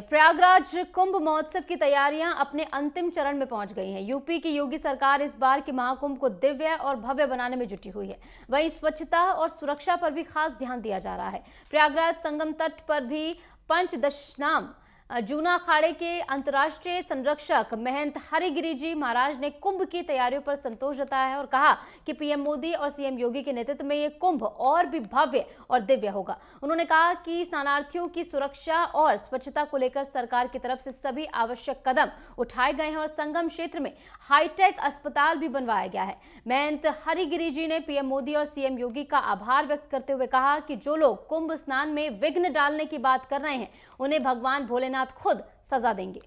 प्रयागराज कुंभ महोत्सव की तैयारियां अपने अंतिम चरण में पहुंच गई हैं। यूपी की योगी सरकार इस बार के महाकुंभ को दिव्य और भव्य बनाने में जुटी हुई है। वहीं स्वच्छता और सुरक्षा पर भी खास ध्यान दिया जा रहा है। प्रयागराज संगम तट पर भी पंचदशनाम जूना अखाड़े के अंतर्राष्ट्रीय संरक्षक महंत हरिगिरि जी महाराज ने कुंभ की तैयारियों पर संतोष जताया है और कहा कि पीएम मोदी और सीएम योगी के नेतृत्व में ये कुंभ और भी भव्य और दिव्य होगा। उन्होंने कहा कि स्नानार्थियों की सुरक्षा और स्वच्छता को लेकर सरकार की तरफ से सभी आवश्यक कदम उठाए गए हैं और संगम क्षेत्र में हाईटेक अस्पताल भी बनवाया गया है। महंत हरिगिरि जी ने पीएम मोदी और सीएम योगी का आभार व्यक्त करते हुए कहा कि जो लोग कुंभ स्नान में विघ्न डालने की बात कर रहे हैं उन्हें भगवान भोलेनाथ खुद सजा देंगे।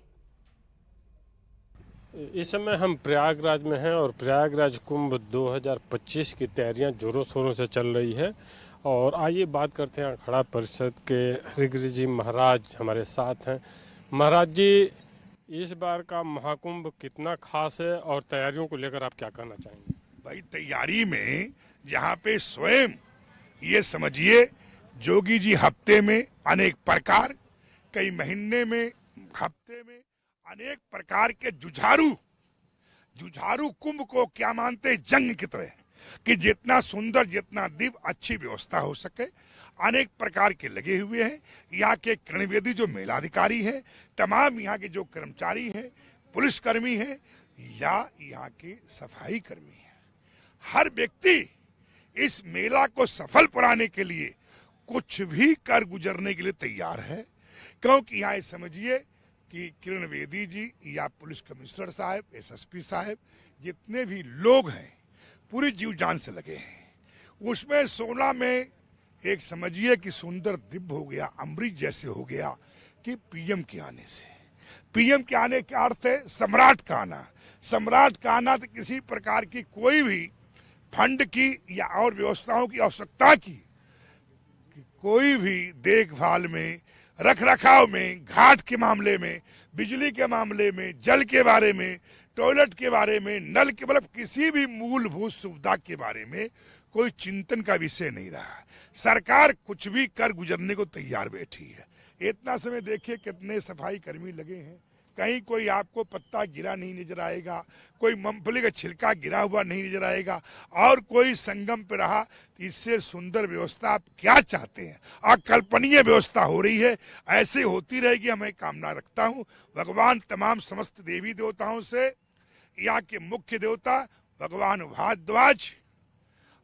इस समय हम प्रयागराज में हैं और प्रयागराज कुंभ 2025 की तैयारियां जोरों शोरों से चल रही है। और आइए बात करते हैं अखाड़ा परिषद के हरिगिरि जी महाराज हमारे साथ हैं। महाराज जी, इस बार का महाकुंभ कितना खास है और तैयारियों को लेकर आप क्या कहना चाहेंगे? भाई, तैयारी में जहाँ पे स्वयं ये समझिए जोगी जी हफ्ते में अनेक प्रकार, कई महीने में, हफ्ते में अनेक प्रकार के जुझारू कुंभ को क्या मानते, जंग की तरह कि जितना सुंदर, जितना दिव्य, अच्छी व्यवस्था हो सके, अनेक प्रकार के लगे हुए हैं। यहाँ के कर्णवेदी जो मेलाधिकारी हैं, तमाम यहाँ के जो कर्मचारी हैं, पुलिसकर्मी हैं या यहाँ के सफाई कर्मी हैं, हर व्यक्ति इस मेला को सफल बनाने के लिए कुछ भी कर गुजरने के लिए तैयार है। क्योंकि यहाँ समझिए कि किरण बेदी जी या पुलिस कमिश्नर साहब, एसएसपी साहब, जितने भी लोग हैं पूरी जीव जान से लगे हैं। उसमें सोना में एक समझिए कि सुंदर दिव्य हो गया, अमृत जैसे हो गया कि पीएम के आने से। पीएम के आने का अर्थ है सम्राट का आना। सम्राट का आना तो किसी प्रकार की कोई भी फंड की या और व्यवस्थाओं की आवश्यकता की कोई भी देखभाल में, रख रखाव में, घाट के मामले में, बिजली के मामले में, जल के बारे में, टॉयलेट के बारे में, नल के, मतलब किसी भी मूलभूत सुविधा के बारे में कोई चिंतन का विषय नहीं रहा। सरकार कुछ भी कर गुजरने को तैयार बैठी है। इतना समय देखिए कितने सफाई कर्मी लगे हैं, कहीं कोई आपको पत्ता गिरा नहीं नजर आएगा, कोई मूंगफली का छिलका गिरा हुआ नहीं नजर आएगा, और कोई संगम पे रहा। इससे सुंदर व्यवस्था आप क्या चाहते हैं? अकल्पनीय व्यवस्था हो रही है, ऐसे होती रहेगी, हमें कामना रखता हूं। भगवान तमाम समस्त देवी देवताओं से, यहाँ के मुख्य देवता भगवान भारद्वाज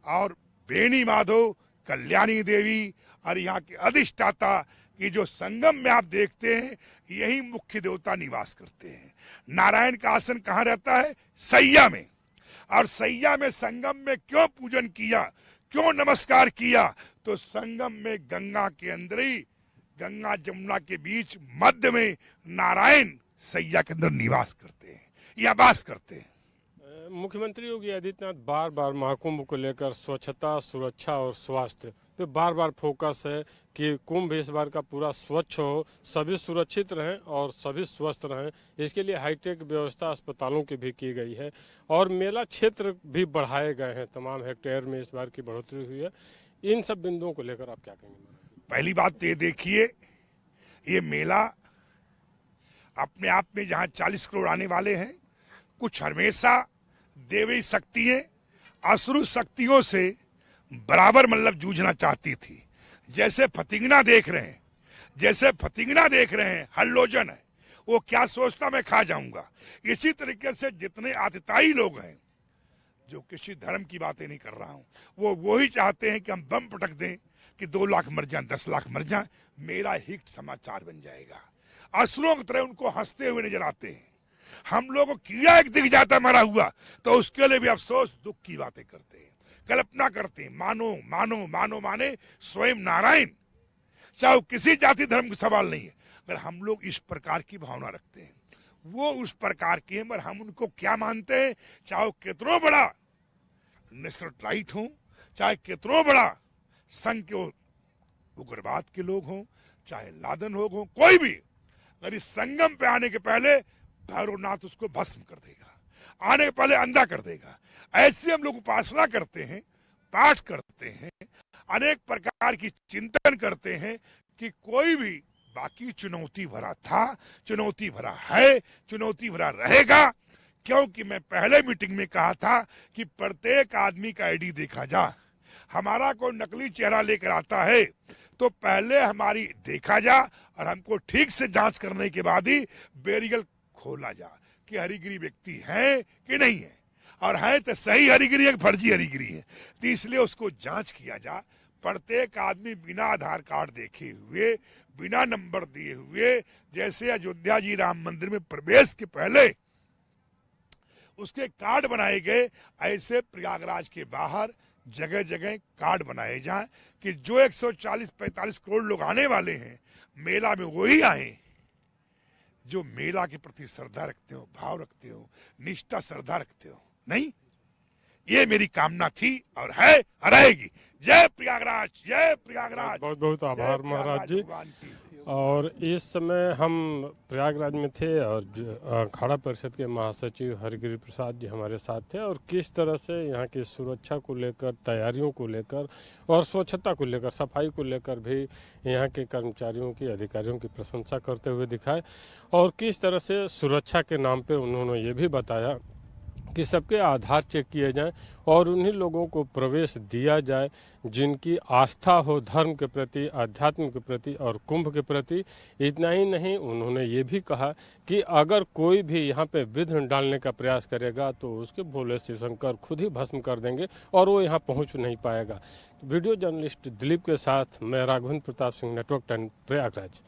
और बेनी माधव, कल्याणी देवी और यहाँ के अधिष्ठाता कि जो संगम में आप देखते हैं यही मुख्य देवता निवास करते हैं। नारायण का आसन कहाँ रहता है? सैया में। और सैया में संगम में क्यों पूजन किया, क्यों नमस्कार किया? तो संगम में गंगा के अंदर ही, गंगा जमुना के बीच मध्य में नारायण सैया के अंदर निवास करते हैं या वास करते हैं। मुख्यमंत्री योगी आदित्यनाथ बार बार महाकुंभ को लेकर स्वच्छता, सुरक्षा और स्वास्थ्य पे बार बार फोकस है कि कुंभ इस बार का पूरा स्वच्छ हो, सभी सुरक्षित रहें और सभी स्वस्थ रहें। इसके लिए हाईटेक व्यवस्था अस्पतालों की भी की गई है और मेला क्षेत्र भी बढ़ाए गए हैं। तमाम हेक्टेयर में इस बार की बढ़ोतरी हुई है। इन सब बिंदुओं को लेकर आप क्या कहेंगे? पहली बात तो ये देखिए, ये मेला अपने आप में जहाँ 40 करोड़ आने वाले हैं, कुछ हमेशा देवी शक्तियां असुर शक्तियों से बराबर मतलब जूझना चाहती थी। जैसे फतिंगना देख रहे हैं, हल्लोजन है, वो क्या सोचता मैं खा जाऊंगा। इसी तरीके से जितने आतिताई लोग हैं, जो किसी धर्म की बातें नहीं कर रहा हूं, वो ही चाहते हैं कि हम बम पटक दें कि 2 लाख मर जाएं, 10 लाख मर जाएं, मेरा हिट समाचार बन जाएगा। असुरों की तरह उनको हंसते हुए नजर आते हैं। हम लोगों को कीड़ा एक दिख जाता मरा हुआ तो उसके लिए भी अफसोस, दुख की बातें करते हैं, कल्पना करते हैं, माने स्वयं नारायण। चाहे किसी जाति धर्म का सवाल नहीं है, अगर हम लोग इस प्रकार की भावना रखते हैं, वो उस प्रकार की है, मगर हम उनको क्या मानते हैं? चाहे कितनों बड़ा नेशनलाइट हो, चाहे कितनों बड़ा संघ के उग्रवाद के लोग हों, चाहे लादन लोग हों, कोई भी अगर इस संगम पे आने के पहले भैरवनाथ उसको भस्म कर देगा, आने के पहले अंधा कर देगा। ऐसे हम लोग उपासना करते हैं, पाठ करते हैं, अनेक प्रकार की चिंतन करते हैं कि कोई भी बाकी चुनौती भरा था, चुनौती भरा है, चुनौती भरा रहेगा, क्योंकि मैं पहले मीटिंग में कहा था कि प्रत्येक आदमी का आईडी देखा जा। हमारा कोई नकली चेहरा लेकर आता है तो पहले हमारी देखा जा और हमको ठीक से जांच करने के बाद ही बैरियर खोला जा कि हरिगिरी व्यक्ति है कि नहीं है, और है तो सही हरिगिरी है कि फर्जी हरिगिरी है। तो इसलिए उसको जांच किया जा। प्रत्येक आदमी बिना आधार कार्ड देखे हुए, बिना नंबर दिए हुए, जैसे अयोध्या जी राम मंदिर में प्रवेश के पहले उसके कार्ड बनाए गए, ऐसे प्रयागराज के बाहर जगह जगह कार्ड बनाए जाएं कि जो 140-45 करोड़ लोग आने वाले हैं मेला में, वही आए जो मेला के प्रति श्रद्धा रखते हो, भाव रखते हो, निष्ठा श्रद्धा रखते हो। नहीं, ये मेरी कामना थी और है, रहेगी। जय प्रयागराज, जय प्रयागराज। बहुत बहुत आभार महाराज जी। और इस समय हम प्रयागराज में थे और अखाड़ा परिषद के महासचिव हरिगिरी प्रसाद जी हमारे साथ थे, और किस तरह से यहाँ की सुरक्षा को लेकर, तैयारियों को लेकर और स्वच्छता को लेकर, सफाई को लेकर भी यहाँ के कर्मचारियों की, अधिकारियों की प्रशंसा करते हुए दिखाए, और किस तरह से सुरक्षा के नाम पे उन्होंने ये भी बताया कि सबके आधार चेक किए जाएं और उन्हीं लोगों को प्रवेश दिया जाए जिनकी आस्था हो धर्म के प्रति, आध्यात्म के प्रति और कुंभ के प्रति। इतना ही नहीं, उन्होंने ये भी कहा कि अगर कोई भी यहाँ पे विघ्न डालने का प्रयास करेगा तो उसके भोले शिव शंकर खुद ही भस्म कर देंगे और वो यहाँ पहुँच नहीं पाएगा। वीडियो जर्नलिस्ट दिलीप के साथ मैं राघवेंद्र प्रताप सिंह, नेटवर्क 10, प्रयागराज।